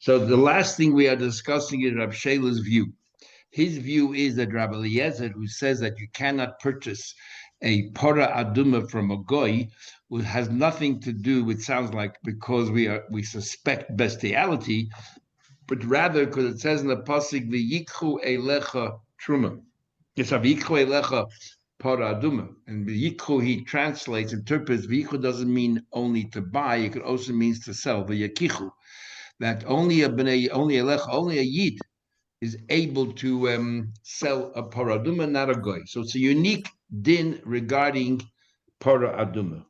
So the last thing we are discussing is Rab Sheila's view. His view is that Rabbi Eliezer, who says that you cannot purchase a para aduma from a goy, which has nothing to do with, sounds like, because we suspect bestiality, but rather because it says in the pasuk v'yikchu elecha truma. Yes, v'yikchu elecha para aduma, and v'yikchu he interprets v'yikchu doesn't mean only to buy; it could also means to sell. V'yakichu, that only a yid is able to sell a paraduma, not a goy. So it's a unique din regarding paraduma.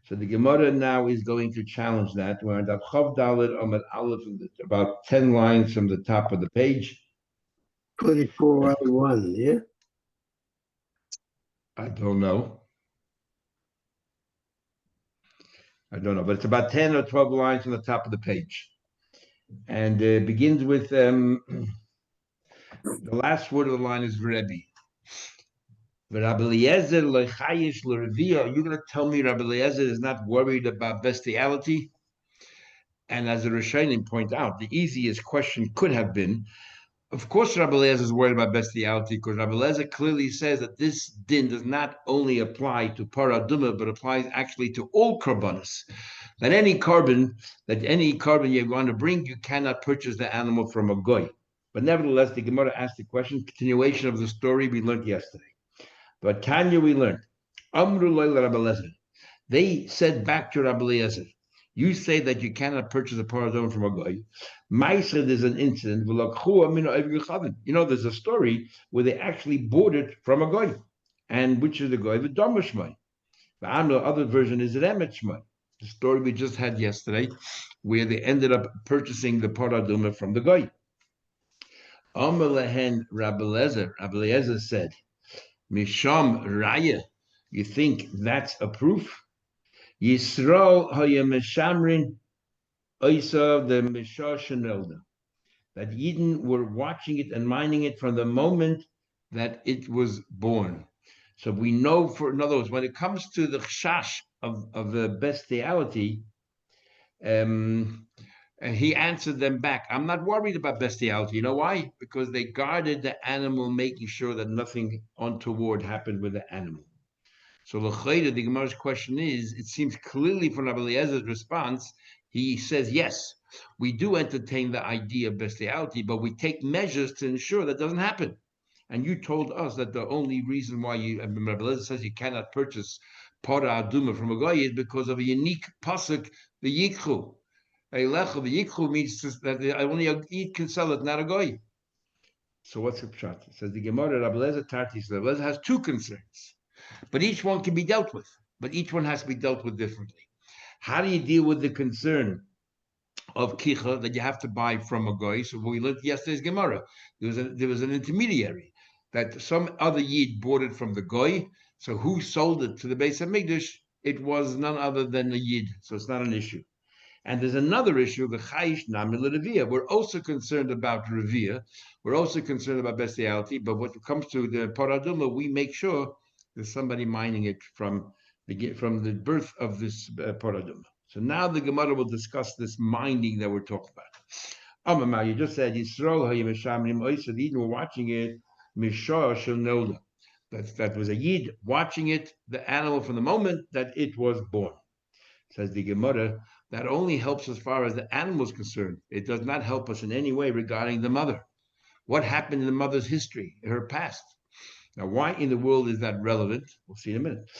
So the Gemara now is going to challenge that. We're on the Chav Dalet Amud Aleph, about 10 lines from the top of the page. 24:1, yeah? I don't know, but it's about 10 or 12 lines from the top of the page. And it begins with the last word of the line is Rebbe. Rabbi Eliezer lechayish l'revia. Are you going to tell me Rabbi Eliezer is not worried about bestiality? And as the Rishonim point out, the easiest question could have been, of course, Rabbi Eliezer is worried about bestiality because Rabbi Eliezer clearly says that this din does not only apply to paraduma, but applies actually to all korbanos. That any carbon you want to bring, you cannot purchase the animal from a goy. But nevertheless, the Gemara asked the question, continuation of the story we learned yesterday. But Tanya, we learned, Amru Loyla Rabbi Eliezer. They said back to Rabbi Eliezer, you say that you cannot purchase a paradoma from a goy. Maisa, there's an incident. There's a story where they actually bought it from a goy. And which is the goy? The Domashmai. The other version is Remechmai. The story we just had yesterday, where they ended up purchasing the paradoma from the goy. Amr lehen Rabbi Eliezer said, Misham Raya, you think that's a proof? Yisrael hayameshamrin oisa the mishashanelda, that Yidden were watching it and minding it from the moment that it was born. So we know, in other words, when it comes to the chash of the bestiality, and he answered them back, I'm not worried about bestiality. You know why? Because they guarded the animal, making sure that nothing untoward happened with the animal. So the Gemara's question is, it seems clearly from Rabbi Eliezer's response, he says, yes, we do entertain the idea of bestiality, but we take measures to ensure that doesn't happen. And you told us that the only reason why Rabbi Eliezer says you cannot purchase para aduma from a goy is because of a unique pasuk, the yikhu. The yikhu means that only a yid can sell it, not a goy. So what's the pshat? It says the Gemara, Rabbi Eliezer Tartis, Rabbi Eliezer has two concerns, but each one can be dealt with. But each one has to be dealt with differently. How do you deal with the concern of kicha that you have to buy from a goy? So when we learned yesterday's Gemara, there was an intermediary that some other yid bought it from the goy. So who sold it to the Beis Hamikdash? It was none other than a yid. So it's not an issue. And there's another issue, the chayish nami l'revia. We're also concerned about revia. We're also concerned about bestiality. But when it comes to the paraduma, we make sure there's somebody mining it from the birth of this paraduma. So now the Gemara will discuss this minding that we're talking about. Amamah, you just said Yisrael hayimeshamrim oisad. Eden were watching it. Mishah shalnola. That was a yid watching it, the animal, from the moment that it was born. Says the Gemara, that only helps as far as the animal is concerned. It does not help us in any way regarding the mother. What happened in the mother's history, her past? Now, why in the world is that relevant? We'll see in a minute.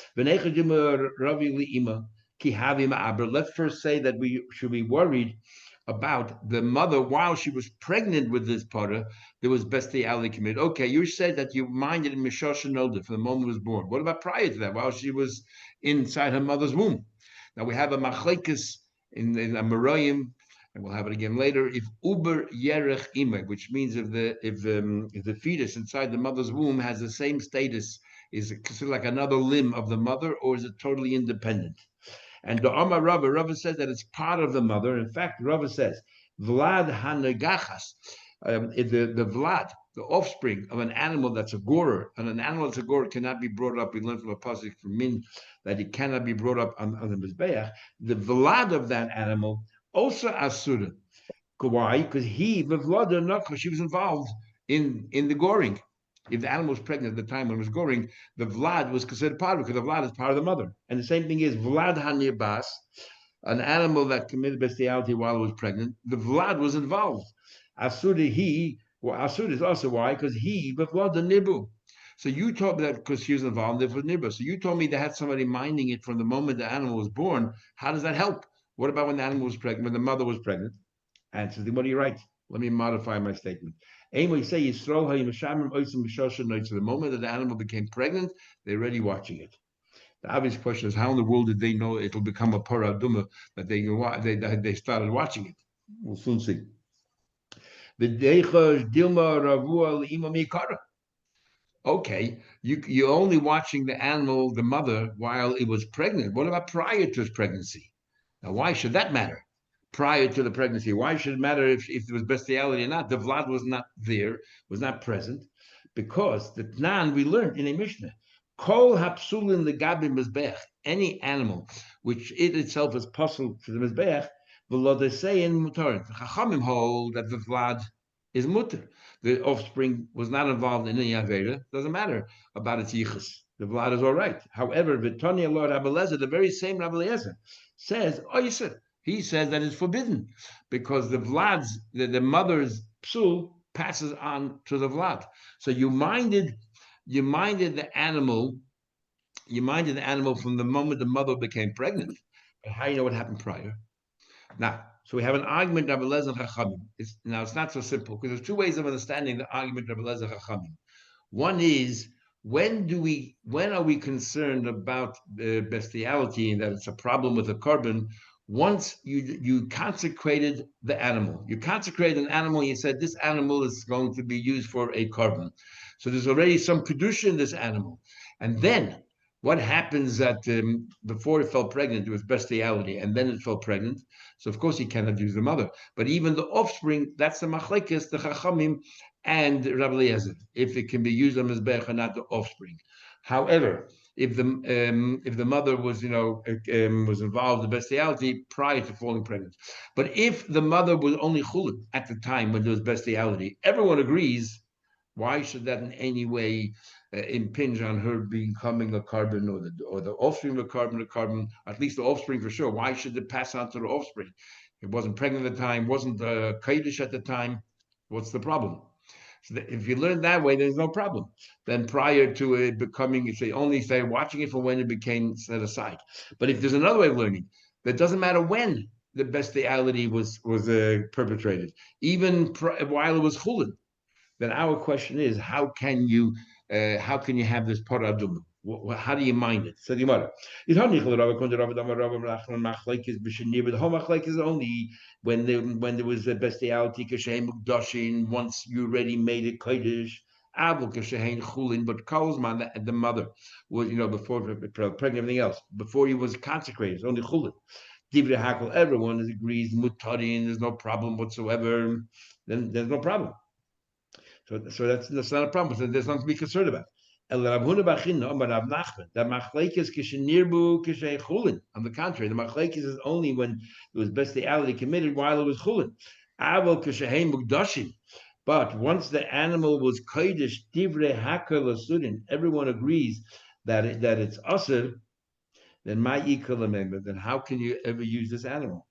Let's first say that we should be worried about the mother while she was pregnant with this para. There was bestiality committed. Okay, you said that you minded in Mishashanolda from the moment it was born. What about prior to that, while she was inside her mother's womb? Now we have a machlekes in a Meroyim, and we'll have it again later. If uber yerech ima, which means if the fetus inside the mother's womb has the same status, is it considered like another limb of the mother, or is it totally independent? And the Amar Rava says that it's part of the mother. In fact, Rava says Vlad hanegachas, the Vlad, the offspring of an animal that's a gorer, and an animal that's a gorer cannot be brought up. We learned from a pasuk from Min that it cannot be brought up on the mizbeach. The Vlad of that animal also asura. Why? Because the Vlada Nakha, she was involved in the goring. If the animal was pregnant at the time when it was goring, the Vlad was considered part of it because the Vlad is part of the mother. And the same thing is Vlad Hanibas, an animal that committed bestiality while it was pregnant. The Vlad was involved. Asud is also why? Because the Vlad the Nibu. So you told me that because she was involved in the Nibu. So you told me they had somebody minding it from the moment the animal was born. How does that help? What about when the animal was pregnant, when the mother was pregnant? Answers, what do you write? Let me modify my statement. Anyway, say Yisrael, the moment that the animal became pregnant, they're already watching it. The obvious question is, how in the world did they know it'll become a paraduma that they started watching it? We'll soon see. Okay, you're only watching the animal, the mother, while it was pregnant. What about prior to its pregnancy? Now, why should that matter? Prior to the pregnancy, why should it matter if there was bestiality or not? The Vlad was not there, was not present, because the Tnan we learned in a Mishnah, Kol hapsulin legabi mizbech, any animal which it itself is puzzled to the mizbech, v'lo say in mutarin. The Chachamim hold that the Vlad is mutter. The offspring was not involved in any Aveda. Doesn't matter about its yichus. The Vlad is all right. However, V'tanya Lord Rabbi Lezer, the very same Rabbi Lezer, says, he says that it's forbidden because the Vlad's, the mother's psul passes on to the Vlad. So you minded the animal from the moment the mother became pregnant. But how do you know what happened prior? Now, so we have an argument of Eliezer Chachamim. Now, it's not so simple because there's two ways of understanding the argument of Eliezer Chachamim. One is, when are we concerned about bestiality and that it's a problem with the carbon? Once you consecrated the animal, you consecrated an animal, you said this animal is going to be used for a carbon. So there's already some kedusha in this animal. And then what happens that before it fell pregnant, it was bestiality, and then it fell pregnant. So of course he cannot use the mother. But even the offspring, that's the machlekes, the chachamim, and Rabbi Eliezer, if it can be used on mizbech or not the offspring. However, if the mother was was involved in bestiality prior to falling pregnant, but if the mother was only chulin at the time when there was bestiality, everyone agrees. Why should that in any way impinge on her becoming a carbon or the offspring of a carbon, at least the offspring for sure? Why should it pass on to the offspring? It wasn't pregnant at the time, wasn't Kaddish at the time. What's the problem? So if you learn that way, there's no problem. Then prior to it becoming, if they only stay watching it for when it became set aside. But if there's another way of learning, that doesn't matter when the bestiality was perpetrated, even while it was chulin. Then our question is, how can you have this paradum? How do you mind it? So the Gemara. The homachlek is only when there was a bestiality kashem mukdashin. Once you already made it kodesh. But Kalzman, the mother was, before pregnant, everything else, before he was consecrated, it's only chulin. Divrei Hakel, everyone agrees, mutarin, there's no problem whatsoever. Then there's no problem. So that's not a problem. So there's nothing to be concerned about. On the contrary, the machlekes is only when it was bestiality committed while it was chulin. But once the animal was kodesh divrei hakol asudin, everyone agrees that it's asur. Then then how can you ever use this animal?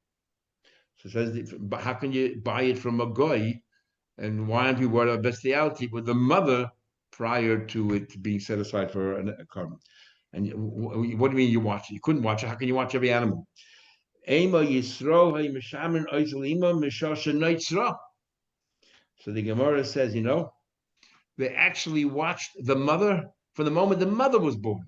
So it says, how can you buy it from a goy? And why aren't we worried about bestiality with the mother prior to it being set aside for a carbon? And what do you mean you watch it? You couldn't watch it. How can you watch every animal? So the Gemara says, they actually watched the mother from the moment the mother was born.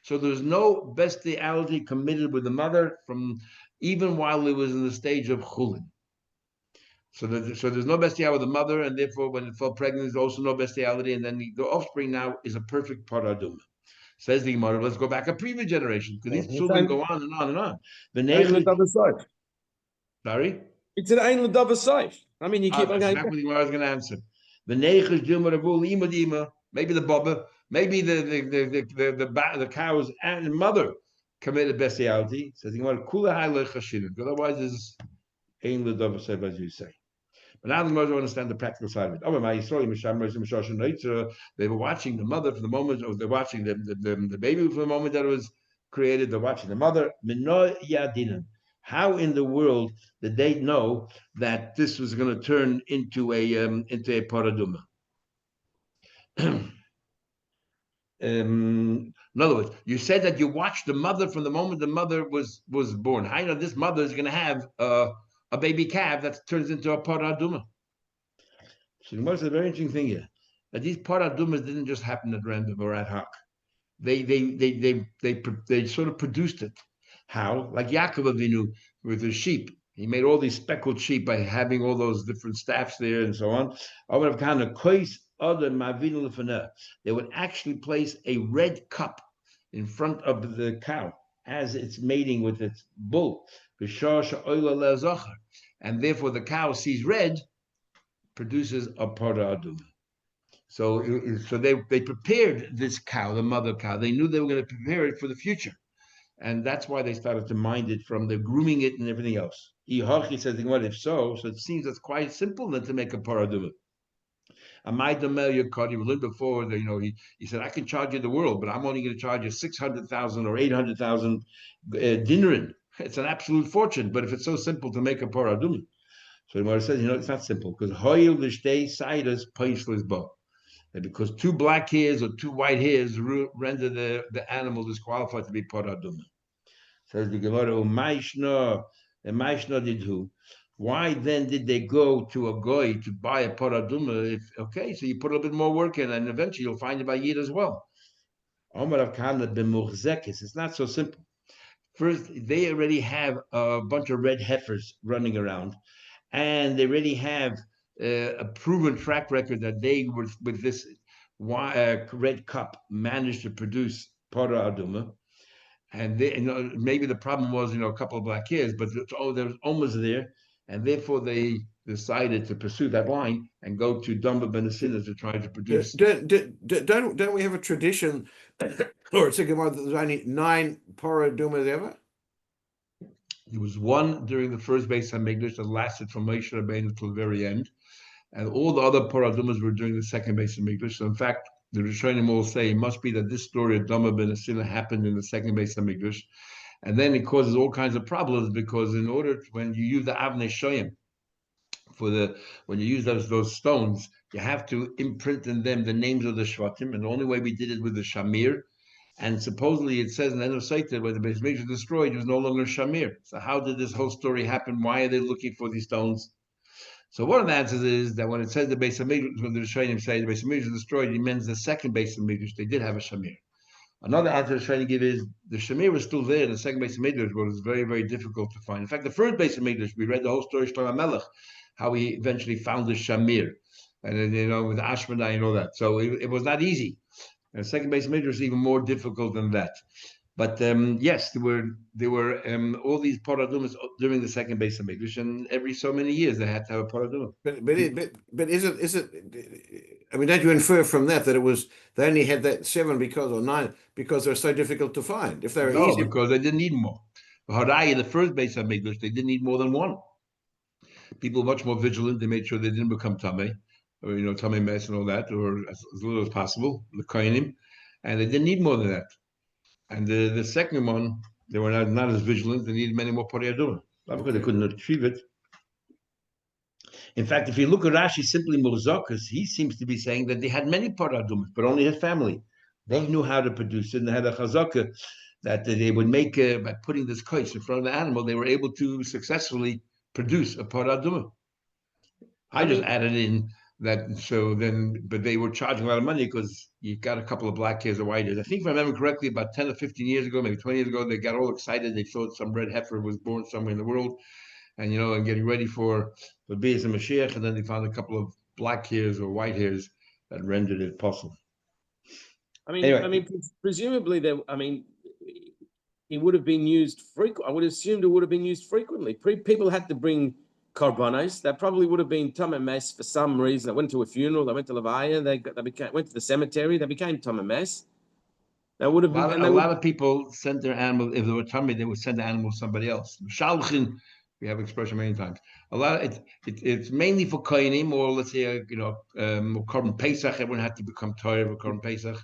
So there's no bestiality committed with the mother from even while it was in the stage of chulin. So there's no bestiality with the mother, and therefore when it fell pregnant, there's also no bestiality, and then the offspring now is a perfect paraduma. Says the Gemara, let's go back a previous generation, because these children go on and on and on. Sorry? It's an Ein L'Davar Saif. I mean, you keep on going. That's what the Gemara is going to answer. The Neichus Dilma Ravul Ima Dima, maybe the Baba, maybe the cows and the mother committed bestiality. Says the Gemara, Kula Hai Chashinu. Otherwise, it's Ein L'Davar Saif, as you say. But now the Gemara understand the practical side of it. They were watching the mother from the moment, or they're watching the baby from the moment that it was created. They're watching the mother. How in the world did they know that this was going to turn into a paraduma? In other words, you said that you watched the mother from the moment the mother was born. I know this mother is going to have a baby calf that turns into a paraduma. So the most very interesting thing here that these paradumas didn't just happen at random or ad hoc. They sort of produced it. How? Like Yaakov Avinu with his sheep. He made all these speckled sheep by having all those different staffs there and so on. They would actually place a red cup in front of the cow as it's mating with its bull. And therefore the cow sees red, produces a para aduma. So they prepared this cow, the mother cow. They knew they were going to prepare it for the future. And that's why they started to mind it from the grooming it and everything else. Says, if so it seems that's quite simple then to make a paraduma. We learned before that he said, I can charge you the world, but I'm only going to charge you 600,000 or 800,000 dinarin. It's an absolute fortune. But if it's so simple to make a paraduma, so the Gemara says, it's not simple because hoil the stay siders paishless bow. Because 2 black hairs or 2 white hairs render the animal disqualified to be paraduma. Says the Gemara, Maishna did who? Why then did they go to a goy to buy a paraduma? So you put a little bit more work in, and eventually you'll find it by Yid as well. It's not so simple. First, they already have a bunch of red heifers running around, and they already have a proven track record that they were with this red cup managed to produce para aduma. And they, maybe the problem was a couple of black hairs, but they were almost there, and therefore they decided to pursue that line and go to Dumba Benacinas to try to produce. Don't we have a tradition, or it's a Gemara that there's only 9 para adumas ever? There was one during the first Beis Hamikdash that lasted from Moshe Rabbeinu till the very end, and all the other paradumas were during the second Beis Hamikdash. So in fact, the Rishonim all say it must be that this story of Dama ben Asila happened in the second Beis Hamikdash, and then it causes all kinds of problems because when you use the Avnei Shoyim when you use those stones, you have to imprint in them the names of the Shvatim, and the only way we did it with the Shamir. And supposedly it says in the end of Saita, when the Beis Hamikdash was destroyed, it was no longer Shamir. So how did this whole story happen? Why are they looking for these stones? So one of the answers is that when it says the Beis Hamikdash, when the Rishonim say the Beis Hamikdash was destroyed, it means the second Beis Hamikdash. They did have a Shamir. Another answer the Rishonim give is the Shamir was still there in the second Beis Hamikdash, but it was very, very difficult to find. In fact, the first Beis Hamikdash, we read the whole story of Shlomo Melech, how he eventually found the Shamir, and then with Ashmanai and all that. So it was not easy. And the second Beis Hamikdash was even more difficult than that. But yes, there were all these paradumas during the second Beis Hamikdash, and every so many years they had to have a paraduma. But is it? I mean, don't you infer from that it was they only had that 7 or 9 because they're so difficult to find? If they were easy, because they didn't need more. Harai, the first Beis Hamikdash, they didn't need more than 1. People were much more vigilant. They made sure they didn't become tamei, or tamei mess and all that, or as little as possible, the kohanim, and they didn't need more than that. And the second one, they were not as vigilant. They needed many more pariyadum. Not because they couldn't achieve it. In fact, if you look at Rashi, simply Murzakas, he seems to be saying that they had many pariyadum, but only his family. They knew how to produce it, and they had a chazaka that they would make by putting this kois in front of the animal. They were able to successfully produce a pariyadum. I just added in that, but they were charging a lot of money because you got a couple of black hairs or white hairs. I think if I remember correctly, about 10 or 15 years ago, maybe 20 years ago, they got all excited. They thought some red heifer was born somewhere in the world, and and getting ready for Beis and Mashiach, and then they found a couple of black hairs or white hairs that rendered it possible. Presumably it would have been used frequently. I would assume it would have been used frequently. People had to bring korbanos. That probably would have been tamei mes for some reason. They went to a funeral. They went to Levaya. They went to the cemetery. They became tamei mes. That would have been. A lot of people sent their animal. If they were tamei, they would send the animal to somebody else. Shalchin, We have expression many times. A lot of it's mainly for kohenim, or let's say Korban Pesach. Everyone had to become Torah for Korban Pesach,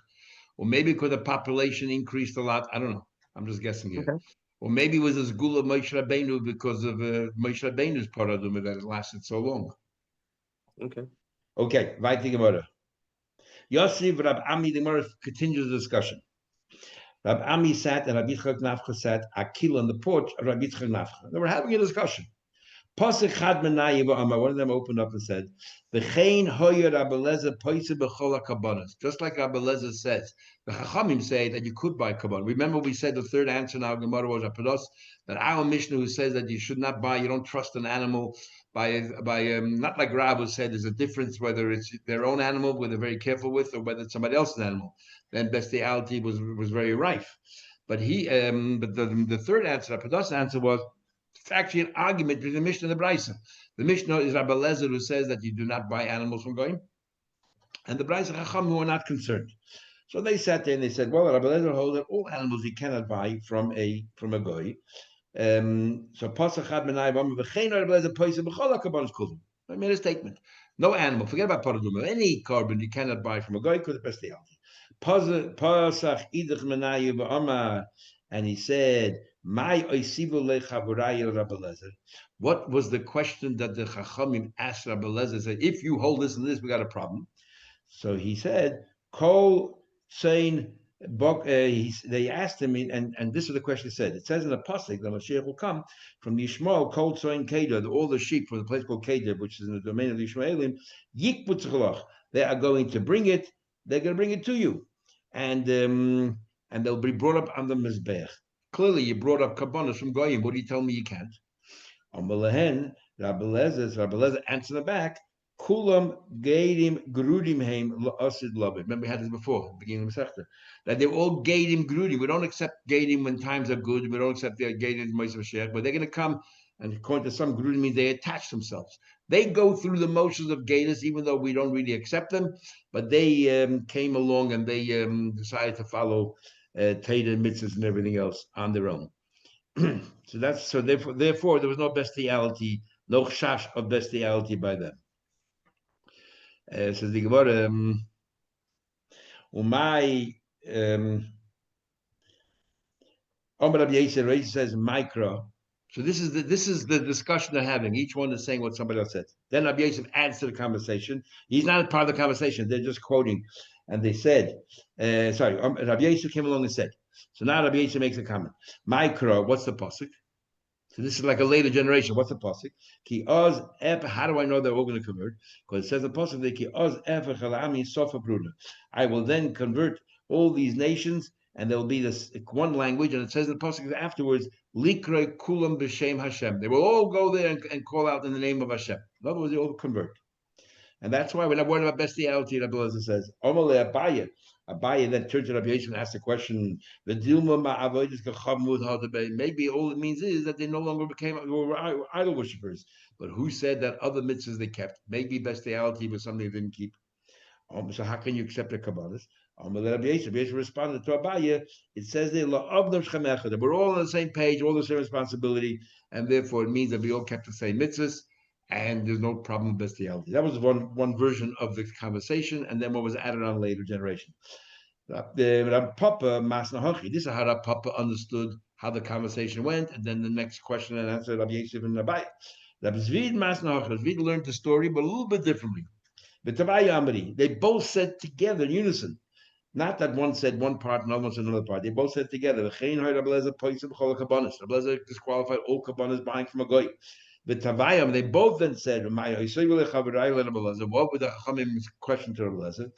or maybe because the population increased a lot. I don't know. I'm just guessing here. Okay. Or maybe it was a Zgul of Moshe Rabbeinu because of Moshe Rabbeinu's paraduma that it lasted so long. Okay. Okay, weiter Gemara. Yosef Rab Ami, the Gemara continues the discussion. Rab Ami sat and Rabbi Yitzchak Nafcha sat Akil on the porch of Rabbi Yitzchak Nafcha. They were having a discussion. Pasuk Chad Menayev Amar, one of them opened up and said, V'chein hoyer Rabbi Lezer poise b'chol hakabanas. Just like Rabbi Lezer says, the Chachamim say that you could buy kabbalah. Remember we said the third answer in our Gemara was Apados, that our Mishnah who says that you should not buy, you don't trust an animal by not like Rab who said there's a difference whether it's their own animal, where they're very careful with, or whether it's somebody else's animal. Then bestiality was very rife. But the third answer, Apados' answer was, it's actually an argument between the Mishnah and the Brisa. The Mishnah is Rabbi Lezer who says that you do not buy animals from Goyim, and the Brisa Chacham who are not concerned. So they sat there and they said, well, Rabbi Lezer holds that all animals you cannot buy from a Goy. So Pasach Chad Menai Bam V'chein Rabbi Lezer Poiseh B'chol HaKabbanos Kulum. I made a statement. No animal, forget about Paraduma, any carbon you cannot buy from a Goy because it's bestiality. Pasach Idach Menai B'amar, and he said, what was the question that the Chachamim asked Rabbi Lezer? Said, if you hold this and this, we got a problem. So he said, Kol Sein Bok. They asked him, and this is the question he said. It says in the pasuk that Mashiach will come from the Yishmael Kol Sein Keder, all the sheep from the place called Keder, which is in the domain of the Yishmaelim. Yikputzchalach. They are going to bring it. They're going to bring it to you, and they'll be brought up on the mizbech. Clearly, you brought up kabbanas from Goyim. What do you tell me you can't? Amalehen, Rabbi Lezer answered the back. Kulam geidim grudim heim la'asid labit. Remember, we had this before, beginning of the Masechta, that they all geidim grudim. We don't accept geidim when times are good. We don't accept their geidim Moshe Mashiach, but they're going to come, and according to some grudim means they attach themselves. They go through the motions of geidas, even though we don't really accept them, but they came along and they decided to follow Teda, mitzvahs, and everything else on their own. So therefore there was no bestiality, no chash of bestiality by them. Says the Gemara, Umay Omar Rabbi Yisrael says micro. So this is the discussion they're having. Each one is saying what somebody else said. Then Rabbi Yisrael adds to the conversation. He's not a part of the conversation. They're just quoting. And they said, Rabbi Yisrael came along and said. So now Rabbi Yisrael makes a comment. Micro, what's the pasuk? So this is like a later generation. What's the pasuk? Ki oz ef. How do I know they're all going to convert? Because it says the pasuk that ki oz ef chalami sofa bruder. I will then convert all these nations, and there will be this one language. And it says in the pasuk afterwards, likre kulam b'shem Hashem. They will all go there and call out in the name of Hashem. In other words, they all convert. And that's why we're not worried about bestiality. Rabbi Lezer says, Omale Abaye. Abaye then turned to Rabbi Yisrael and asked the question, maybe all it means is that they no longer were idol worshippers. But who said that other mitzvahs they kept? Maybe bestiality was something they didn't keep. So how can you accept the Kabbalahs? Rabbi Yisrael responded to Abaye, it says they we're all on the same page, all the same responsibility, and therefore it means that we all kept the same mitzvahs. And there's no problem with bestiality. That was one version of the conversation, and then what was added on later generation. Rab Papa Masnahachi. This is how Rab Papa understood how the conversation went, and then the next question and answer Rabbi Yosef and Rabbi. Rab Zvid Masnahachi. Zvid learned the story, but a little bit differently. But Tavai Amri, they both said together in unison. Not that one said one part and another one said another part. They both said together. Rabbi Lezer disqualified all kabbanas buying from a goy. The Tavayim, they both then said, what would the Chachamim's question to Rabbi Lezer?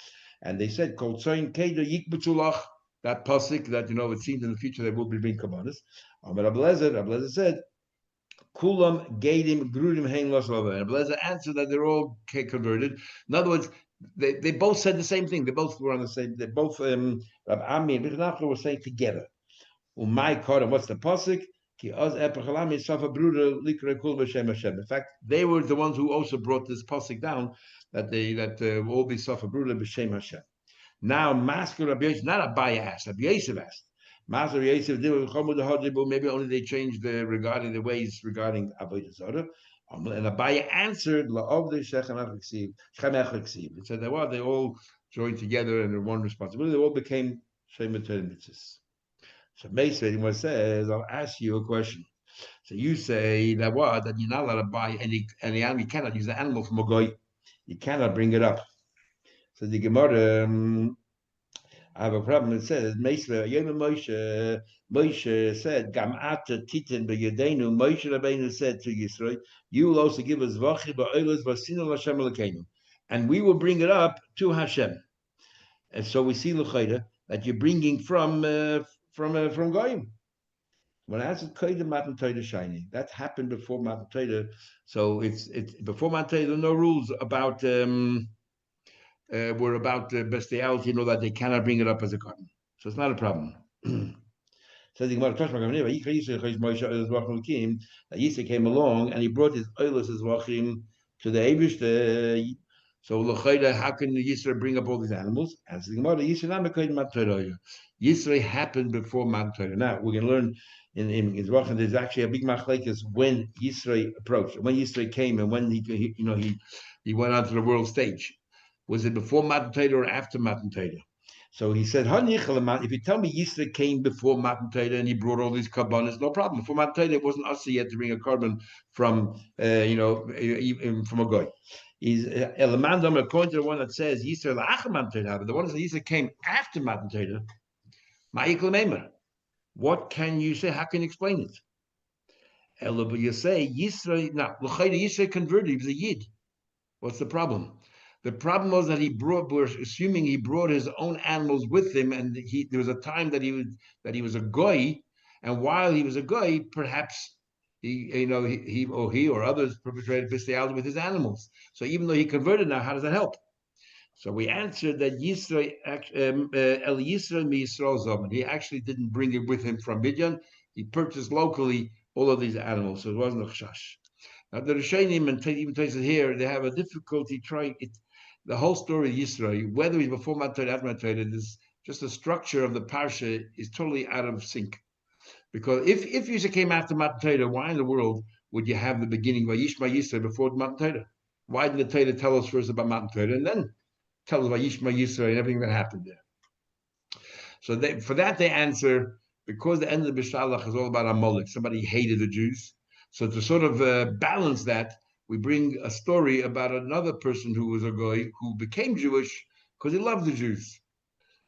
And they said, that pasuk that, it seems in the future they will be bringing kabbanas. Rabbi Lezer said, Kulam Geidim Grudim Hein Los Lova. And Rabbi Lezer answered that they're all converted. In other words, they both said the same thing. They both were on the same. They both Rabbi Ami and Rabbi were saying together. Umay Kodam, what's the pasuk? In fact, they were the ones who also brought this pasuk down that all be Safa Bruder b'Shem Hashem. Now, Masker Rabbi Yosef, not Abaye asked, Rabbi Yosef asked. Master Yosef did with Chomud Hodibu, maybe only they changed regarding the ways regarding Avodah Zarah. And Abaye answered, La'ovdei Shechem Echleksiv. It said that, well, they all joined together and one responsibility. They all became Shemet Mitzvahs. So Meisved says, I'll ask you a question. So you say that what? That you're not allowed to buy any animal. You cannot use the animal from a goy. You cannot bring it up. So the Gemara, I have a problem. It says, Moshe said, Gam ata titin b'yedenu. Moshe Rabbeinu said to Yisrael, you will also give us vachi ba'olas v'asinu l'Hashem Elokeinu, and we will bring it up to Hashem. And so we see l'chayda that you're bringing from goyim. When I asked Koyda Matan Torah shining, that happened before Matan Torah. So it's before Matan Torah. There are no rules about bestiality, that they cannot bring it up as a cotton. So it's not a problem. Says the Gemara, Yisrael came along and he brought his oilers as wachim to the Eibush. So how can Yisrael bring up all these animals? As the Gemara, Yisrael happened before Matan Torah. Now we're going to learn in Zrachan, there's actually a big machlekes when Yisrael approached, when Yisrael came, and when he went onto the world stage. Was it before Matan Torah or after Matan Torah? So he said, if you tell me Yisrael came before Matan Torah and he brought all these karbanos, no problem. Before Matan Torah, it wasn't us yet to bring a carbon from even from a goy. He's Elamandam according to the one that says Yisrael Matan Torah, but the one that says Yisrael came after Matan Torah. Ma'ikl Meimer. What can you say? How can you explain it? But you say Yisrael. Now, Yisrael converted. He was a Yid. What's the problem? The problem was that we're assuming he brought his own animals with him, and there was a time that he was a goy, and while he was a goy, perhaps he or others perpetrated bestiality with his animals. So even though he converted now, how does that help? So we answered that Yisrael, El Yisrael mi Yisrael Zoman. He actually didn't bring it with him from Midian. He purchased locally all of these animals, so it wasn't a chash. Now the Rishonim and even places here, they have a difficulty trying it. The whole story of Yisrael, whether he's before Matan Torah, after Matan Torah, this just the structure of the parsha is totally out of sync. Because if Yisrael came after Matan Torah, why in the world would you have the beginning by Yishma Yisrael before Matan Torah? Why didn't the Torah tell us first about Matan Torah and then tell us about Yishma Yisrael and everything that happened there? So for that they answer, because the end of the Bishalach is all about Amalek. Somebody hated the Jews. So to sort of balance that, we bring a story about another person who was a goy who became Jewish because he loved the Jews.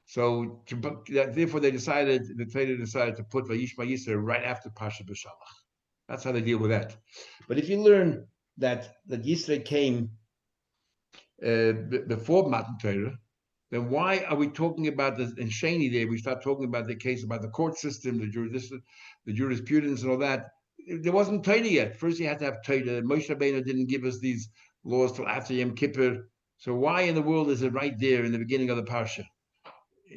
So therefore the Torah decided to put Vayishma Yisrael right after Pasha B'Shalach. That's how they deal with that. But if you learn that Yisrael came before Matan Torah, then why are we talking about this in Sheni there? We start talking about the case about the court system, the jurisprudence and all that. There wasn't Torah yet. First, you had to have Torah. Moshe Rabbeinu didn't give us these laws till after Yom Kippur. So why in the world is it right there in the beginning of the parsha?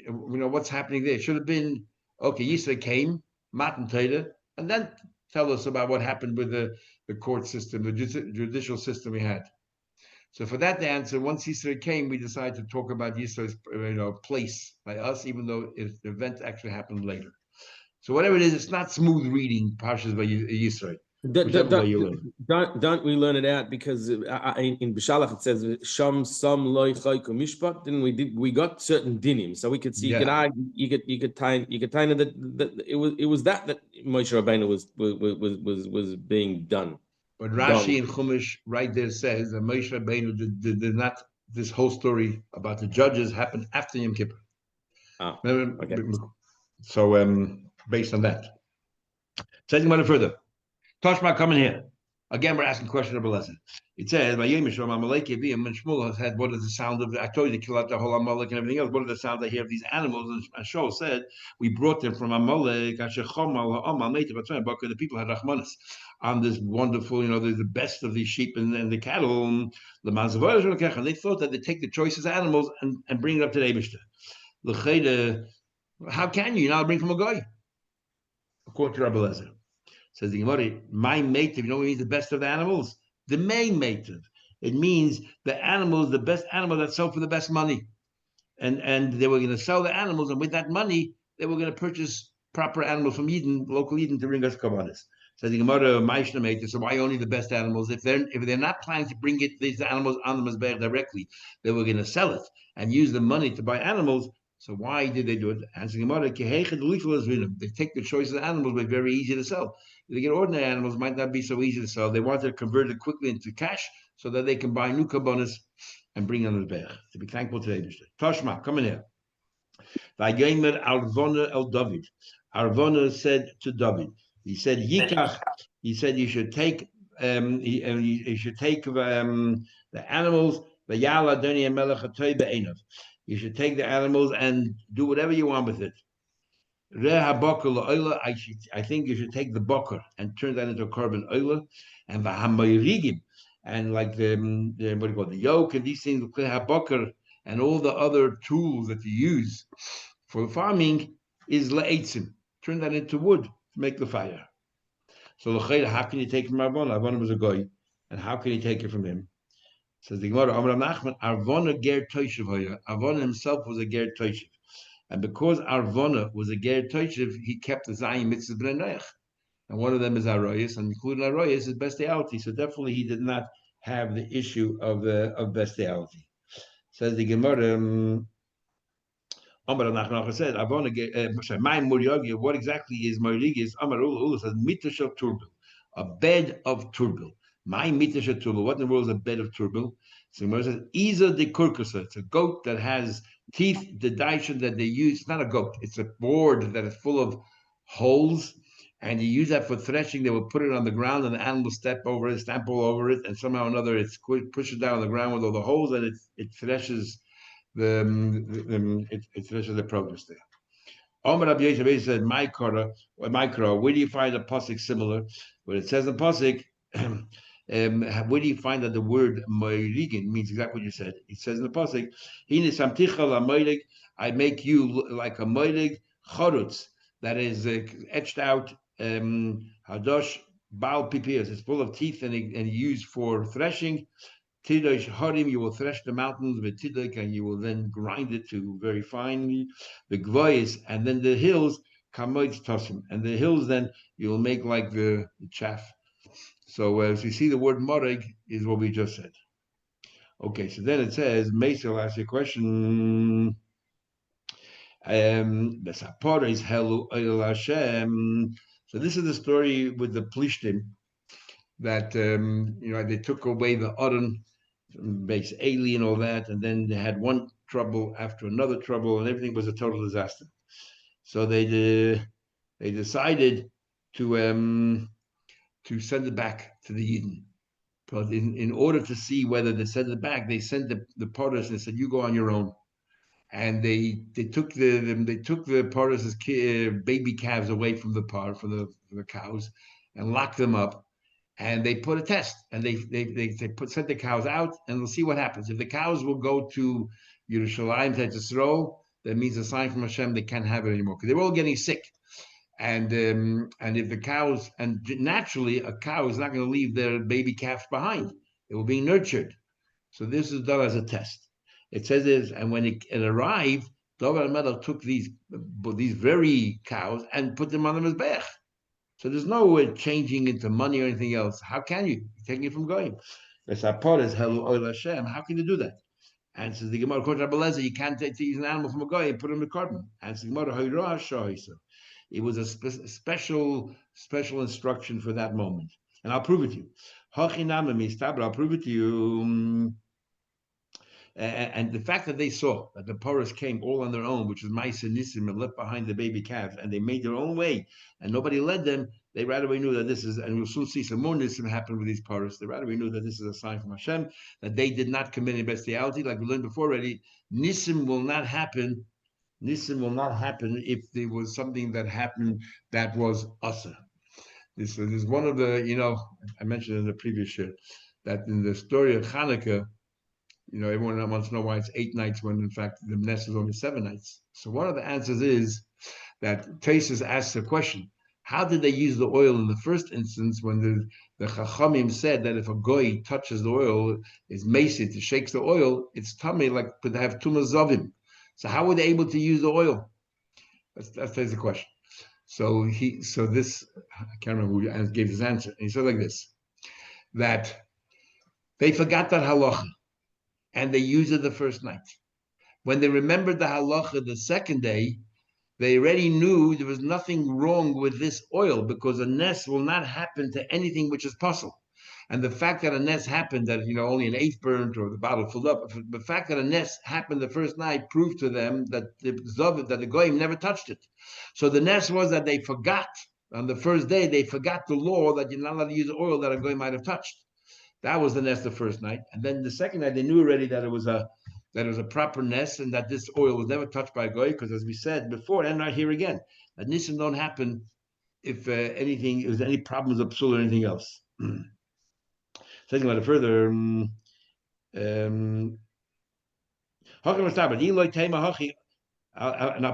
What's happening there? It should have been, okay, Yisrael came, Matan Torah, and then tell us about what happened with the court system, the judicial system we had. So for that, the answer, once Yisrael came, we decided to talk about Yisrael's place by us, even though the event actually happened later. So whatever it is, it's not smooth reading Parshas by Yisrael. Don't we learn it out because in B'Shalach it says Sham Sam Loi Chayku Mishpat. Didn't we got certain dinim, so we could see you could tie that it was that Moshe Rabbeinu was being done. But Rashi and Chumash right there says that Moshe Rabbeinu did not. This whole story about the judges happened after Yom Kippur. Okay. So based on that, taking matter further. Toshma coming here. Again, we're asking questions of a lesson. It says, when Shmuel has had what is the sound of I told you to kill out the whole Amalek and everything else. What are the sounds I hear of these animals? And Shaul said, we brought them from Amalek. The people had Rachmanis on this wonderful, the best of these sheep and the cattle. And they thought that they take the choicest animals and bring it up to the Eibishter. How can you now bring from a guy? According to Rabbi Lezer. Says the Gemara, my mativ, you know what it means, the best of the animals? The main mativ. It means the animals, the best animal that sold for the best money. And they were going to sell the animals, and with that money, they were going to purchase proper animals from Eden, local Eden, to bring us korbanos. So the Gemara Maishna made this. So why only the best animals? If they're not planning to bring these animals on the Mizbeach directly, they were going to sell it and use the money to buy animals. So why did they do it? Answer Gemara, they take the choice of the animals, but very easy to sell. If they get ordinary animals, might not be so easy to sell. They wanted to convert it quickly into cash so that they can buy new korbanos and bring on the Mizbeach to be thankful to the Eibishter. Toshma, come in here. Vayomer Arvona el David. Arvona said to David, he said, Yikach, he said you should take you should take the animals, Vayala Doni Melech Be'enav. You should take the animals and do whatever you want with it. I think you should take the boker and turn that into a carbon oila, and the and like the what do you call it, the yoke and these things, boker and all the other tools that you use for farming is le'etzim. Turn that into wood to make the fire. So how can you take it from Arvona? Arvona was a guy, and how can you take it from him? Says the Gemara, Amar Nachman, Arvona ger toishev hoya. Arvona himself was a ger toishev. And because Arvona was a ger toishev, he kept the Zayin mitzvah b'nei Noach. And one of them is Aroyas, and including Aroyas is bestiality. So definitely he did not have the issue of bestiality. Says the Gemara, Amar Nachman said, Arvona my Muriagi, what exactly is Muriagi? Amar Ula says, Mitashel Turbil, a bed of turbil. My Mitashel Turbil, what in the world is a bed of turbil? So Gemara says, Isa de Kurkusa, it's a goat that has teeth, the daishan that they use. It's not a goat, it's a board that is full of holes, and you use that for threshing. They will put it on the ground, and the animal step over it, stamp all over it, and somehow or another it's pushes down on the ground with all the holes, and it threshes it threshes the produce there. Omer Rabbi Yosef said, "Micro, where do you find a pasuk similar? Where it says in pasuk." Where do you find that the word moirigin means exactly what you said? It says in the pasuk, I make you like a moirig chorutz that is etched out hadosh bal pipias. It's full of teeth and used for threshing. Tidosh harim, you will thresh the mountains with tidok, and you will then grind it to very finely. The gvois, and then the hills kamoitz tosim, and the hills then you will make like the chaff. So as you see, the word moreg is what we just said. Okay, so then it says, Mesa will ask you a question. The Sapora is Helu Oil Hashem. So this is the story with the Plishtim that they took away the Aron base alien and all that, and then they had one trouble after another trouble, and everything was a total disaster. So they decided to send it back to the Eden. But in order to see whether they send it back, they sent the potters and said, "You go on your own." And they took the potters' baby calves away from the cows and locked them up. And they put a test, and they sent the cows out, and we'll see what happens. If the cows will go to Yerushalayim to Yisroel, that means a sign from Hashem they can't have it anymore because they were all getting sick. And if the cows, and naturally a cow is not going to leave their baby calves behind, they were being nurtured. So this is done as a test. It says this, and when it arrived, David Melech took these very cows and put them on the Mizbeach. So there's no changing into money or anything else. How can you? You're taking it from Goyim. How can you do that? And says the Gemara, you can't use an animal from a guy and put him in carbon. And says the Gemara, it was a special instruction for that moment. And I'll prove it to you. I'll prove it to you. And the fact that they saw that the Porus came all on their own, which was Maisa Nisim, and left behind the baby calves, and they made their own way, and nobody led them, they right away knew that this is, and we'll soon see some more Nisim happen with these Porus, they right away knew that this is a sign from Hashem, that they did not commit any bestiality, like we learned before already. Nisim will not happen if there was something that happened that was Asa. This is one of the, I mentioned in the previous year, that in the story of Hanukkah, everyone wants to know why it's 8 nights when in fact the Ness is only 7 nights. So one of the answers is that Taisus asks the question, how did they use the oil in the first instance when the Chachamim said that if a goy touches the oil, is mesit, it shakes the oil, it's tummy like to have tumah zavim. So how were they able to use the oil? That's the question. So this, I can't remember who gave his answer. And he said like this, that they forgot that halacha and they used it the first night. When they remembered the halacha the second day, they already knew there was nothing wrong with this oil because a nes will not happen to anything which is possible. And the fact that a nes happened, that only an eighth burnt or the bottle filled up, the fact that a nes happened the first night proved to them that the goyim never touched it. So the nes was that they forgot on the first day. They forgot the law that you're not allowed to use oil that a goy might have touched. That was the nest the first night, and then the second night they knew already that it was a proper nest and that this oil was never touched by a goy, because as we said before, and not here again, that nisim don't happen if if there's any problems of psul or anything else. Thinking about it further, and I'll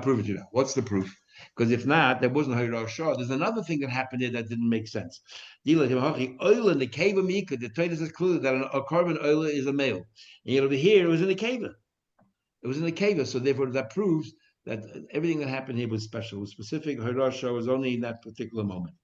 prove it to you now. What's the proof? Because if not, there wasn't Hayra Shah. There's another thing that happened here that didn't make sense. Oil in the cave of Mika, the Torah says clearly that a carbon oil is a male. And over here, it was in the cave. It was in the cave. So therefore, that proves that everything that happened here was special, was specific. Hayra Shah was only in that particular moment.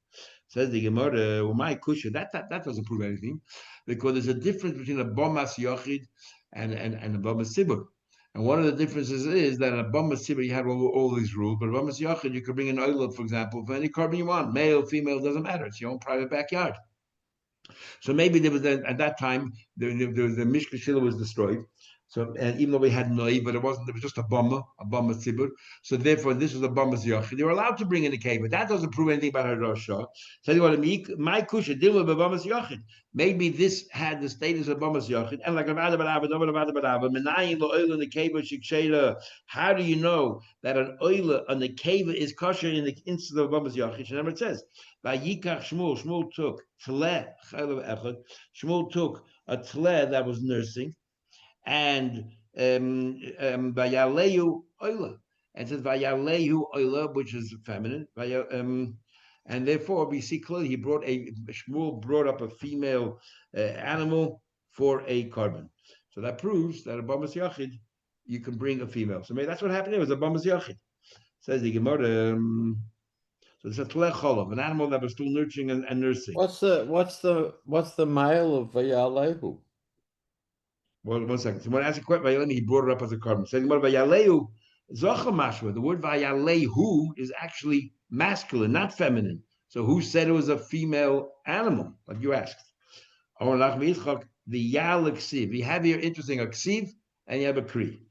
Says the Gemara, my kusha, that doesn't prove anything, because there's a difference between a bomas yochid and a bomas sibur. And one of the differences is that in a bomas sibur you have all these rules, but a bomas yochid you could bring an oil, for example, for any carbon you want, male, female, doesn't matter. It's your own private backyard. So maybe there was at that time the Mishka Shila was destroyed. So, and even though we had noi, but it wasn't, it was just a bomber tzibur. So therefore, this was a bomber ziyachid. They were allowed to bring in a cave, but that doesn't prove anything about her Roshah. Tell you what, my kusha deal with a bomber ziyachid. Maybe this had the status of bomber ziyachid, and like in the cave, how do you know that an oil on the cave is kosher in the instance of bomber ziyachid? Remember it says, "Vayikach Shmuel." Shmuel took tleh chaylev echad. Shmuel took a tleh that was nursing, and Vayalehu Oila. And says Vayalehu Oila, which is feminine. And therefore we see clearly Shmuel brought up a female animal for a carbon. So that proves that a Bamas Yachid, you can bring a female. So maybe that's what happened. It was a Bamas Yachid. Says the Gemara. So it's a tlech cholov, an animal that was still nurturing and nursing. What's the male of Vayalehu? Well, 1 second. So when I asked a question, he brought it up as a carbon. Saying what Vayalehu Zocha Mashwa. The word Vayalehu is actually masculine, not feminine. So who said it was a female animal, like you asked? The Yal Ksiv. You have here interesting a Ksiv and you have a Kri.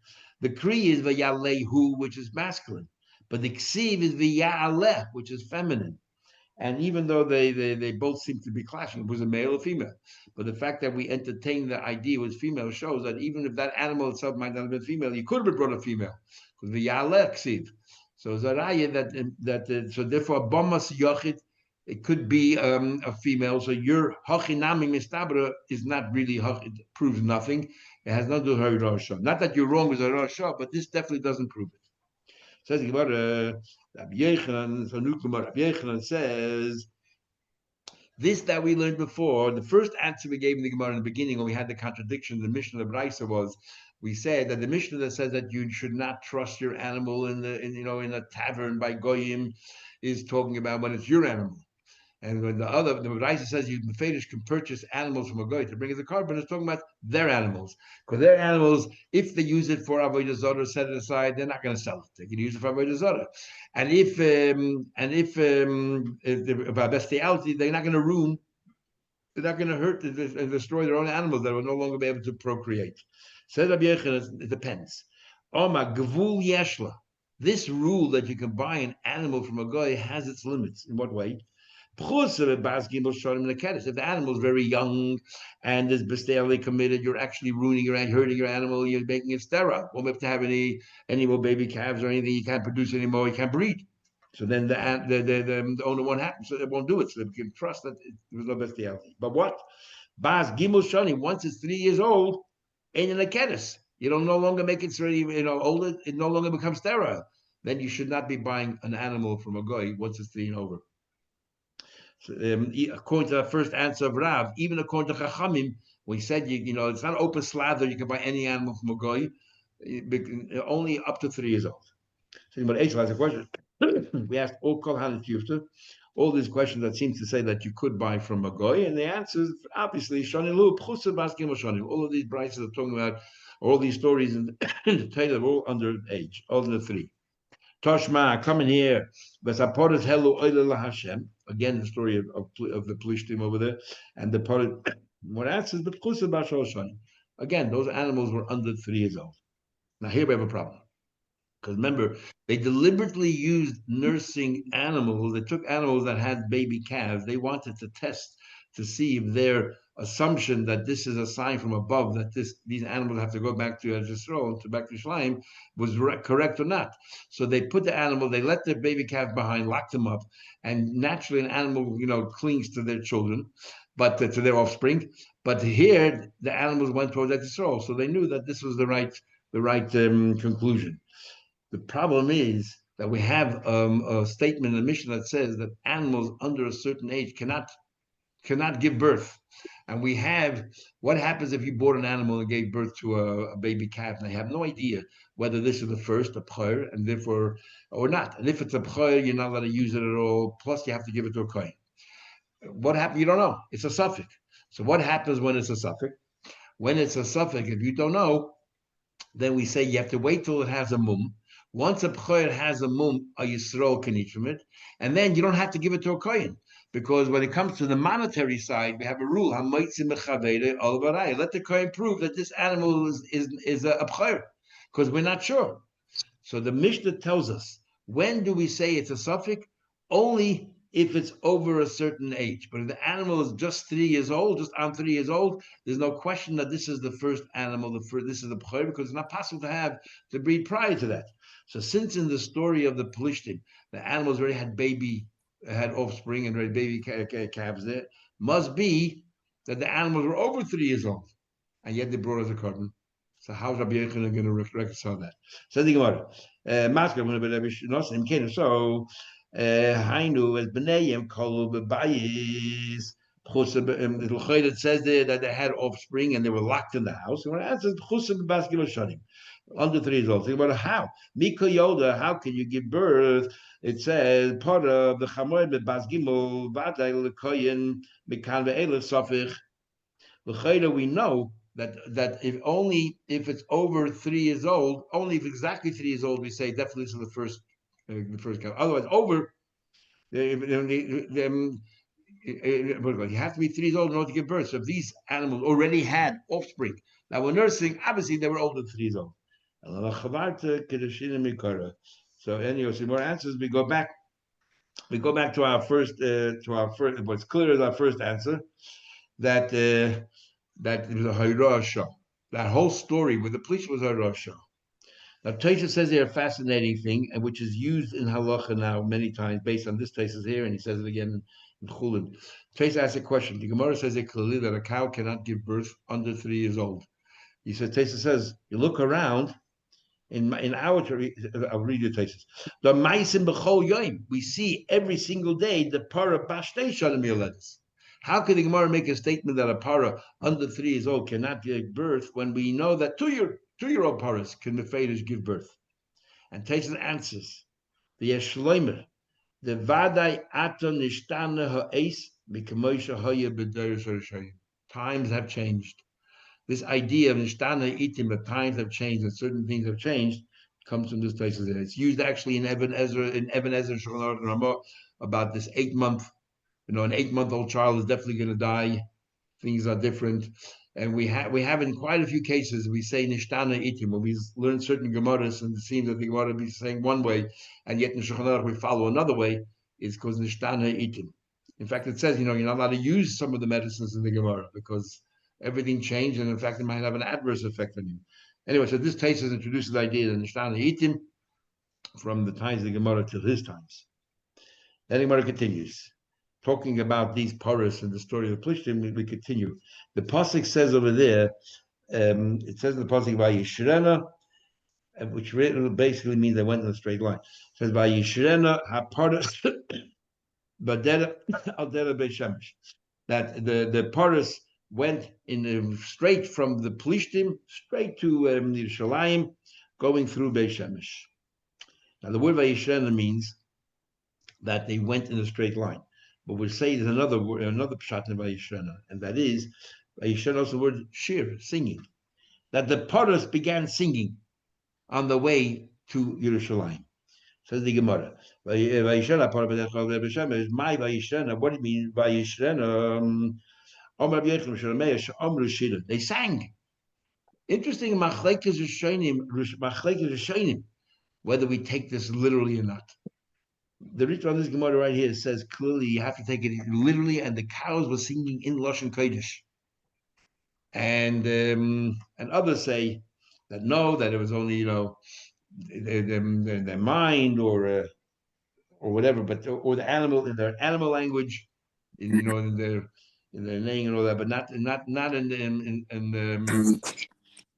The Kri is Vayalehu, which is masculine, but the Ksiv is Vayaleh, which is feminine. And even though they both seem to be clashing, it was a male or female. But the fact that we entertained the idea was female shows that even if that animal itself might not have been female, you could have brought a female. Because the Yaleh Ksiv. So Zaraya so therefore Bomas Yochid, it could be a female. So your Hachinami Mistabra is not really it proves nothing. It has nothing to do with Harashah. Not that you're wrong with Harashah, but this definitely doesn't prove it. Says the Gemara, Rabbi Yechanan says, this that we learned before, the first answer we gave in the Gemara in the beginning when we had the contradiction, the Mishnah of Raisa was, we said that the Mishnah that says that you should not trust your animal in a tavern by Goyim is talking about when it's your animal. And when the Raisa says the Fedish can purchase animals from a goy to bring as a carbon, it's talking about their animals. Because their animals, if they use it for Avodah Zarah, set it aside, they're not going to sell it. They can use it for Avodah Zarah. And if by bestiality, they're not going to ruin, they're not going to hurt and destroy their own animals that will no longer be able to procreate. Says Rabbi Yechanan, it depends. Oma gvul yeshla. This rule that you can buy an animal from a goy has its limits. In what way? If the animal is very young and is bestially committed, you're actually hurting your animal, you're making it sterile. Won't have to have any more baby calves or anything. You can't produce anymore, you can't breed. So then the owner won't happen, so they won't do it. So they can trust that there was no bestiality. But what? Bas Gimel Shani, once it's 3 years old, ain't in a keres. You don't no longer make it older, it no longer becomes sterile. Then you should not be buying an animal from a goy once it's 3 and over. So, according to the first answer of Rav, even according to Chachamim, we said it's not open slather. You can buy any animal from a goy, only up to 3 years old. So, but H has a question. We asked all Kol Hanit Yufta, all these questions that seem to say that you could buy from a goy, and the answer is obviously Shanilu, Pchusa Baskim Shanim. All of these brides are talking about all these stories in the Torah are all under age, all under 3. Toshma, come in here. Besaporis Helu Oilala Hashem. Again, the story of the Plishtim over there. And the Porit, what answers the Pchusa Bashal Shanim. Again, those animals were under 3 years old. Now here we have a problem. Because remember, they deliberately used nursing animals. They took animals that had baby calves. They wanted to test to see if their assumption that this is a sign from above that these animals have to go back to Yisrael, to back to Shleim, was correct or not. So they put the animal, they let their baby calf behind, locked them up, and naturally an animal, clings to their children, but to their offspring. But here the animals went towards Yisrael, so they knew that this was the right conclusion. The problem is that we have a statement in the Mishnah that says that animals under a certain age cannot give birth. And we have what happens if you bought an animal and gave birth to a baby calf, and they have no idea whether this is the first, a p'chor, and therefore, or not. And if it's a p'chor, you're not allowed to use it at all. Plus, you have to give it to a kohen. What happens? You don't know. It's a suffix. So what happens when it's a suffix? When it's a suffix, if you don't know, then we say you have to wait till it has a mum. Once a p'chor has a mum, a Yisrael can eat from it, and then you don't have to give it to a kohen, because when it comes to the monetary side, we have a rule: let the kohen prove that this animal is a p'chor, because we're not sure. So the Mishnah tells us, when do we say it's a suffix? Only if it's over a certain age. But if the animal is just 3 years old, just on 3 years old, there's no question that this is the first animal, this is the p'chor, because it's not possible to breed prior to that. So since in the story of the Plishtim, the animals already had offspring and already baby calves there, must be that the animals were over 3 years old, and yet they brought us a carbon. So how's Rabbi Yochanan going to reconcile that? So the Gemara, so Hainu as Bneiim Kolu Bebayis. It says there that they had offspring and they were locked in the house. And when it answers under 3 years old, think about how Miko Yoda, how can you give birth? It says part of the Chamoy Bebasgimel Vadai Lekoyen Mikan Ve'elef Safich. We know that if it's over 3 years old, only if exactly 3 years old, we say definitely this is the first count. Otherwise, over, you have to be 3 years old in order to give birth. So if these animals already had offspring that were nursing, obviously they were older than 3 years old. So anyway, some more answers. We go back to our first. What's clear is our first answer that it was a hayrasha. That whole story with the police was a hayrasha. Now, Tosha says here a fascinating thing, and which is used in halacha now many times, based on this Tosha here, and he says it again in Chulin. Tosha asks a question. The Gemara says it clearly that a cow cannot give birth under 3 years old. He says, Tosha says, you look around. In our, I'll read you Tosha. The ma'asim b'chol yom. We see every single day the para bashtei shanim yoledus. How can the Gemara make a statement that a para under 3 years old cannot give birth when we know that 2-year-old paras can mefeidish give birth? And Tosha answers, the yeshloimer, the vadai aton nishtana ha'es b'kamoisha haya b'deres harishayim. Times have changed. This idea of nishtana itim, that times have changed and certain things have changed, comes from this Tosha there. It's used actually in Eben Ezra Shulchan Aruch and Ramah about this 8-month. An 8-month-old child is definitely going to die. Things are different, and we have in quite a few cases we say nishtana itim when we learn certain gemaras, and it seems that the Gemara be saying one way, and yet in Shulchan Aruch we follow another way. It's because nishtana itim. In fact, it says you're not allowed to use some of the medicines in the Gemara because everything changed, and in fact it might have an adverse effect on you. Anyway, so this Tosha introduces the idea that nishtana itim from the times of the Gemara till his times. Then the Gemara continues. Talking about these paras and the story of the Plishtim, we continue. The pasuk says over there, it says in the pasuk by Yishrena, which basically means they went in a straight line. It says by Yishrena haparas badera aldera beishemesh, that the paras went in straight from the Plishtim straight to Yerushalayim, going through Beishemesh. Now the word Vayishrena means that they went in a straight line. But we'll say there's another pshat in Vayishrena, and that is Vayishrena also the word shir, singing. That the Paras began singing on the way to Yerushalayim. Says the Gemara. Vayishrena, part of the is my Vayishrena. What do you mean Vayishrena? They sang. Interesting, machlekes rishonim, whether we take this literally or not. The Ritva on this Gemara right here says clearly you have to take it literally, and the cows were singing in Lashon Kodesh. And others say that no, that it was only their mind or whatever, but or the animal in their animal language, in their neighing and all that, but not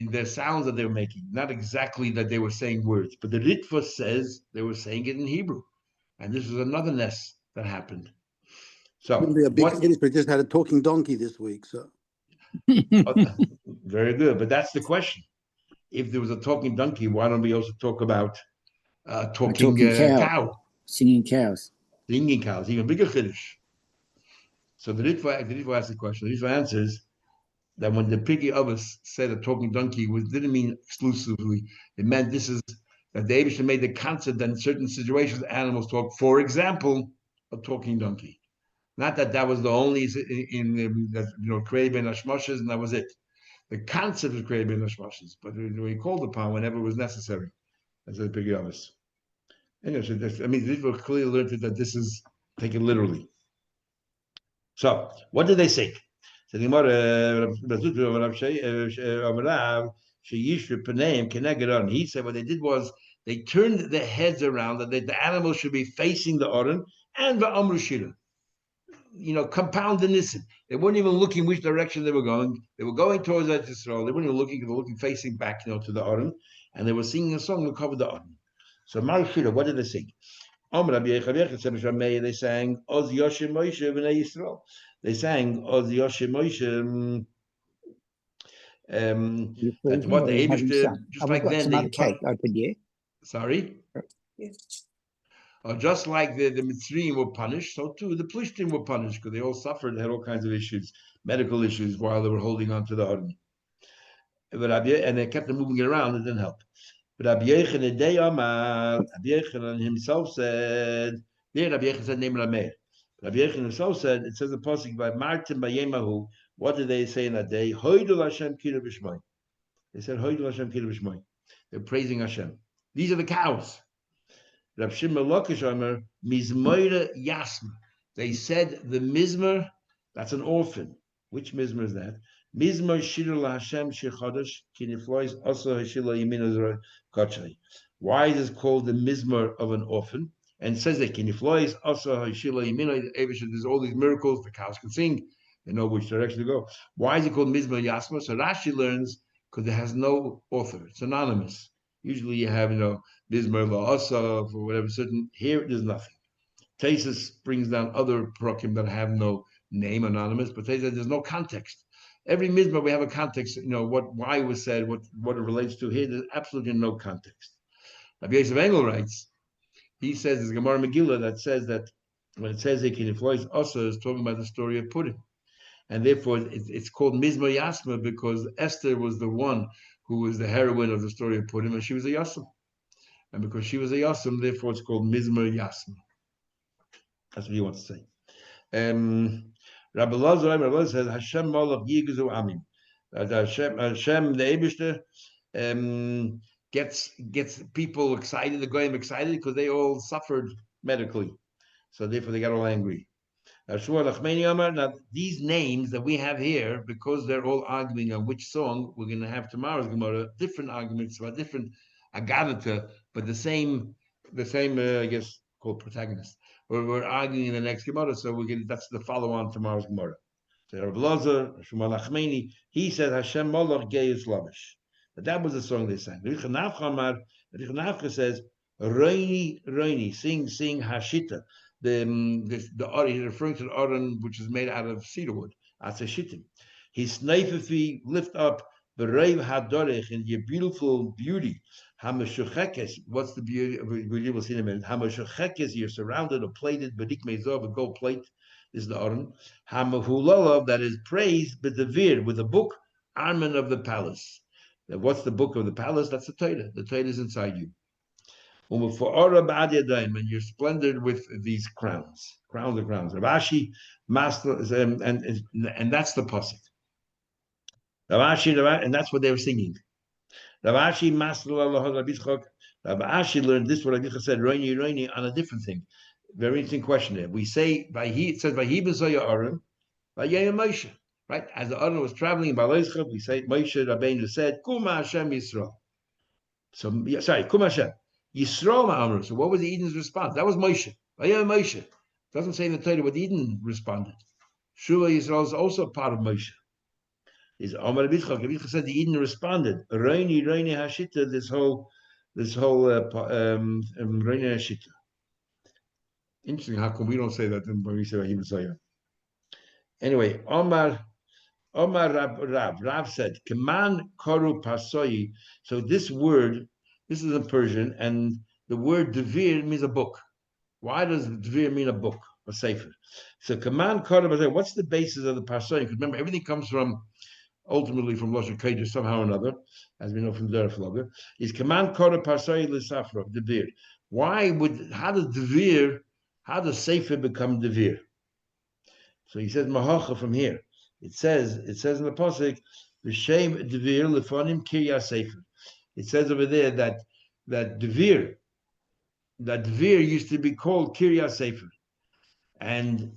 in their sounds that they were making. Not exactly that they were saying words, but the Ritva says they were saying it in Hebrew, and this was another ness that happened. So Wouldn't be a big hit if we just had a talking donkey this week. So very good, but that's the question. If there was a talking donkey, why don't we also talk about talking cow? Singing cows. Singing cows, even bigger chiddush. So the Ritva asks the question. The Ritva answers that when the Pirkei Avos said a talking donkey didn't mean exclusively. It meant this is that the Eibusha made the concept that in certain situations animals talk. For example, a talking donkey. Not that was the only created by Hashmoshes, and that was it. The concept was created by Hashmoshes, but we called upon whenever it was necessary. That's the Pirkei Avos. Anyway, so Ritva clearly learned that this is taken literally. So, what did they say? So the he said what they did was they turned their heads around, that the animals should be facing the Aron and the Amrushira. Compound the Nissen. They weren't even looking which direction they were going. They were going towards Eretz Yisrael. They weren't even looking, they were looking facing back, to the Aron, and they were singing a song that covered the Aron. So Marushira, what did they sing? They sang Oz Yoshim Moshe B'nai Yisrael. They sang Oz Yoshim Moshe. That's what the Eibishter, just like then. Some cake open, yeah? Sorry? Just like the Mitzrayim were punished, so too the Plishtim were punished because they all suffered, had all kinds of issues, medical issues, while they were holding on to the Aron. And they kept them moving it around, it didn't help. But Rabbi Yochanan himself said, there Rabbi Yochanan said, name Rameir. Rabbi Yochanan himself said, it says the pasuk by Martin by Yemahu. What did they say in that day? Hoidul Hashem Kira B'Shmai. They said Hoidul Hashem Kira B'Shmai. They're praising Hashem. These are the cows. Rab Shimon Lakish Omer Mizmoira Yasma. They said the Mizmer, that's an orphan. Which Mizmer is that? Mizmor Shir LaHashem Shechodesh Kiniflois Also Hashila Yemina Kachai. Why is it called the Mizmor of an orphan? And it says that Kiniflois Also Hashila Yemina. There's all these miracles. The cows can sing. They know which direction to go. Why is it called Mizmor Yasma? So Rashi learns because it has no author. It's anonymous. Usually you have Mizmor LaAsa for whatever certain. Here there's nothing. Tesis brings down other prokim that have no name, anonymous, but Tesis there's no context. Every mizmor we have a context, why it was said, what it relates to. Here, there's absolutely no context. Rabbi Yosef Engel writes, he says, there's Gemara Megillah that says that when it says Ekiniflois also is talking about the story of Purim. And therefore, it's called Mizmor Yasma because Esther was the one who was the heroine of the story of Purim, and she was a Yasam. And because she was a Yasam, therefore it's called Mizmor Yasma. That's what he wants to say. Rabbi Lazar says Hashem Malach Yigazu Amim. Hashem the Eibishter gets people excited. The goyim excited because they all suffered medically, so therefore they got all angry. Now these names that we have here, because they're all arguing on which song, we're going to have tomorrow's Gemara different arguments about different agadata, but the same I guess called protagonist. We're arguing in the next Gemara, so that's the follow-on tomorrow's Gemara. So Rabbi Lazar, Shmuel Achmeni, he said Hashem Malach Geis Lavish. That was the song they sang. The Nafcha says Roini, sing Hashita. The he's referring to the Aron which is made out of cedar wood. That's a shittim. His snaifafi lift up V'reiv hadorech, in your beautiful beauty. Hamashukekes, what's the beauty of you will see in a minute? Hamashukekes, you're surrounded or plated, Badik Mezov, a gold plate is the Aron. Hamahulolov, that is praised, but the Vir, with a book, Armen of the palace. Now, what's the book of the palace? That's the Torah. The Torah is inside you. And you're splendid with these crowns. Crowns of crowns. Ravashi, master, and that's the pasuk. Ravashi, and that's what they were singing. Ravashi, master Ravashi learned this, what Rabbi said, Roini, Roini, on a different thing. Very interesting question there. We say, it says, Vahi b'zoya Aaron, Vayeh Moshe. Right? As the Aaron was traveling by Leischav, we say, Moshe Rabbeinu said, Kuma Hashem Yisrael. So, Kuma Hashem. Yisrael Ma'amru. So what was Eden's response? That was Moshe. Vayeh Moshe. It doesn't say in the Torah what Eden responded. Shuvah Yisrael is also part of Moshe. Is Omar Bichak said the Eden responded. Reini Hashita, this whole Reini Hashita. Interesting, how come we don't say that when we say Vayeh Moshe? Anyway, Omar Rav said, Keman Koru Pasoi. So this word, this is in Persian, and the word Devir means a book. Why does Devir mean a book, a sefer? So Keman Koru Pasoi, what's the basis of the Pasoi? Because remember, everything comes ultimately from Lashon Kodesh somehow or another, as we know from Derech Lager, is Keman Koru Pasoi L'Safra, Devir. How does sefer become Devir? So he says Mahacha from here. It says in the pasuk, "V'shem devir lefonim kirya sefer." It says over there that devir used to be called kirya sefer, and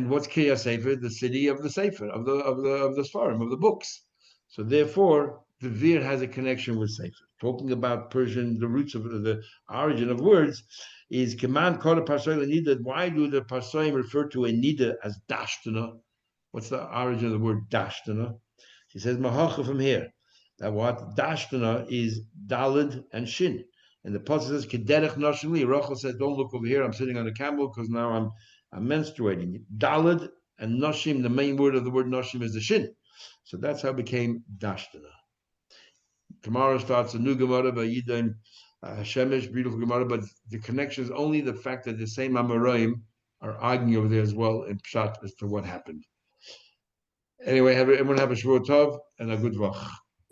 what's kirya sefer? The city of the sefer of the svarim of the books. So therefore, devir has a connection with sefer. Talking about Persian, the roots of the origin of words is Keman Kol Parsoy Nida. Why do the Parsoyim refer to a Nida as Dashtana? What's the origin of the word Dashtana? He says Mahacha from here. That what Dashtana is Dalid and Shin. And the pasuk says Kederech Noshim Li. Rachel said, "Don't look over here. I'm sitting on a camel because now I'm menstruating." Dalid and Noshim. The main word of the word Noshim is the Shin. So that's how it became Dashtana. Tomorrow starts a new Gemara by Yidin Shemesh, beautiful Gemara, but the connection is only the fact that the same Amoraim are arguing over there as well in Pshat as to what happened. Anyway, everyone have a Shavuot Tov and a good Vach.